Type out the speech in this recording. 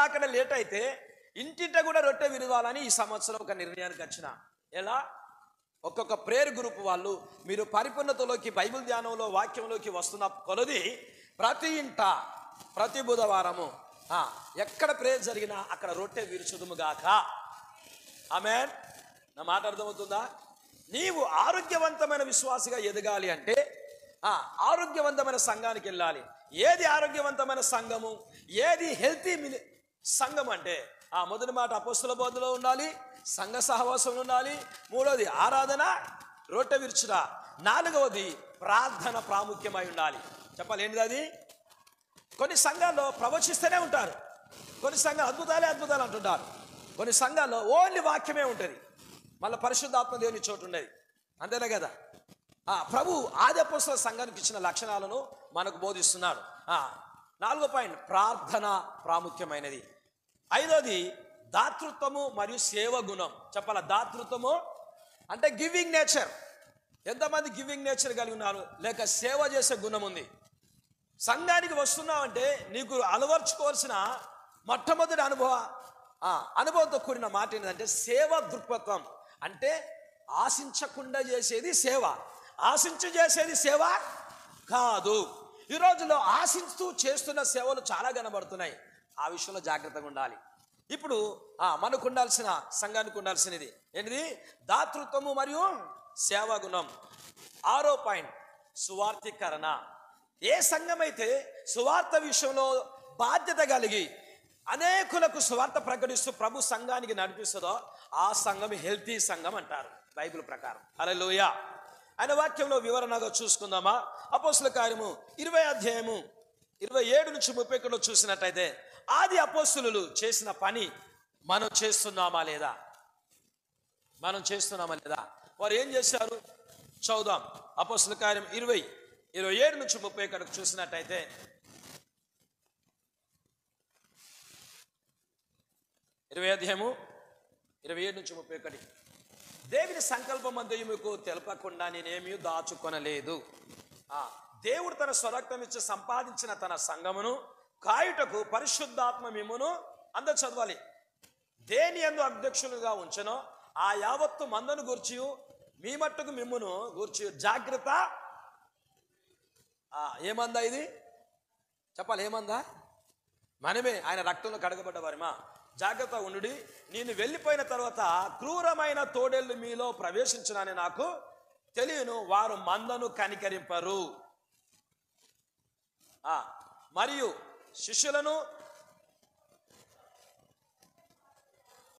రాకడ లేట్ అయితే ఇంటింట కూడా రొట్టె విరవాలని ఈ సంవత్సరం ఒక నిర్ణయానికి వచ్చిన. ఎలా? ఒక్కొక్క ప్రేయర్ గ్రూప్ వాళ్ళు మీరు పరిపూర్ణతలోకి బైబిల్ ధ్యానంలో వాక్యంలోకి వస్తున్న కొలది ప్రతి ఇంట ప్రతి బుధవారము ఎక్కడ ప్రేయర్ జరిగినా అక్కడ రొట్టె విరుచుదుముగాక. ఆమేన్. నా మాట అర్థమవుతుందా? నీవు ఆరోగ్యవంతమైన విశ్వాసిగా ఎదగాలి అంటే ఆరోగ్యవంతమైన సంఘానికి వెళ్ళాలి. ఏది ఆరోగ్యవంతమైన సంఘము, ఏది హెల్తీ సంఘం అంటే మొదటి మాట అపోస్తుల బోధలో ఉండాలి, సంఘ సహవాసం ఉండాలి. మూడవది ఆరాధన, రొట్టె విరుచుట. నాలుగవది ప్రార్థన ప్రాముఖ్యమై ఉండాలి. చెప్పాలి ఏంటిది అది? కొన్ని సంఘాల్లో ప్రవచిస్తూనే ఉంటారు, కొన్ని సంఘాలు అద్భుతాలు అంటుంటారు, కొన్ని సంఘాల్లో ఓన్లీ వాక్యమే ఉంటుంది, మళ్ళీ పరిశుద్ధాత్మ దేవుని చోటు ఉండేది. అంతేనే కదా? ప్రభు ఆది అపోస్తలుల సంఘానికి ఇచ్చిన లక్షణాలను మనకు బోధిస్తున్నాడు. 4వ పాయింట్ ప్రార్థన ప్రాముఖ్యమైనది. 5వది దాతృత్వము మరియు సేవ గుణం. చెప్పాల దాతృత్వము అంటే గివింగ్ నేచర్. ఎంతమంది గివింగ్ నేచర్ కలిగి ఉన్నారు? లేక సేవ చేసే గుణం ఉంది? సంఘానికి వస్తున్నావంటే నీకు అలవర్చుకోవాల్సిన మొట్టమొదటి అనుభవంతో కూడిన మాట ఏంటంటే సేవ దృక్పథం. అంటే ఆశించకుండా చేసేది సేవ, ఆశించి చేసేది సేవ కాదు. ఈ రోజుల్లో ఆశిస్తూ చేస్తున్న సేవలు చాలా కనబడుతున్నాయి. ఆ విషయంలో జాగ్రత్తగా ఉండాలి. ఇప్పుడు మనకు ఉండాల్సిన, సంఘానికి ఉండాల్సినది ఏంటిది? దాతృత్వము మరియు సేవా గుణం. 6వ పాయింట్ సువార్థీకరణ. ఏ సంఘం అయితే సువార్త విషయంలో బాధ్యత కలిగి అనేకులకు సువార్త ప్రకటిస్తూ ప్రభు సంఘానికి నడిపిస్తుందో ఆ సంఘం హెల్తీ సంఘం అంటారు బైబిల్ ప్రకారం. హల్లెలూయా. ఆయన వాక్యంలో వివరణగా చూసుకుందామా? అపోస్తుల కార్యము 20వ అధ్యాయము 27 నుంచి 31 చూసినట్టయితే ఆది అపోస్తులు చేసిన పని మనం చేస్తున్నామా లేదా? వారు ఏం చేశారు చూద్దాం. అపోస్తుల కార్యం 27 నుంచి 31 చూసినట్టయితే 20వ అధ్యాయము 27 నుంచి 31. దేవుని సంకల్పమందు మీకు తెలపకుండా నేనేమీ దాచుకొనలేదు. దేవుడు తన స్వరక్తం ఇచ్చి సంపాదించిన తన సంఘమును కాయుటకు పరిశుద్ధాత్మ మిమ్మును అందరు చదవాలి. దేని యందు అధ్యక్షులుగా ఉంచెనో ఆ యావత్తు మందను గూర్చి మీ మట్టుకు మిమ్మును గూర్చి జాగ్రత్త. ఏమందా ఇది? చెప్పాలి ఏమందా? మనమే ఆయన రక్తంలో కడగబడ్డ వారిమా. జాగ్రత్త ఉండుడి, నేను వెళ్ళిపోయిన తర్వాత క్రూరమైన తోడేళ్ళు మీలో ప్రవేశించునని నాకు తెలియను, వారు మందను కనికరింపరు, మరియు శిష్యులను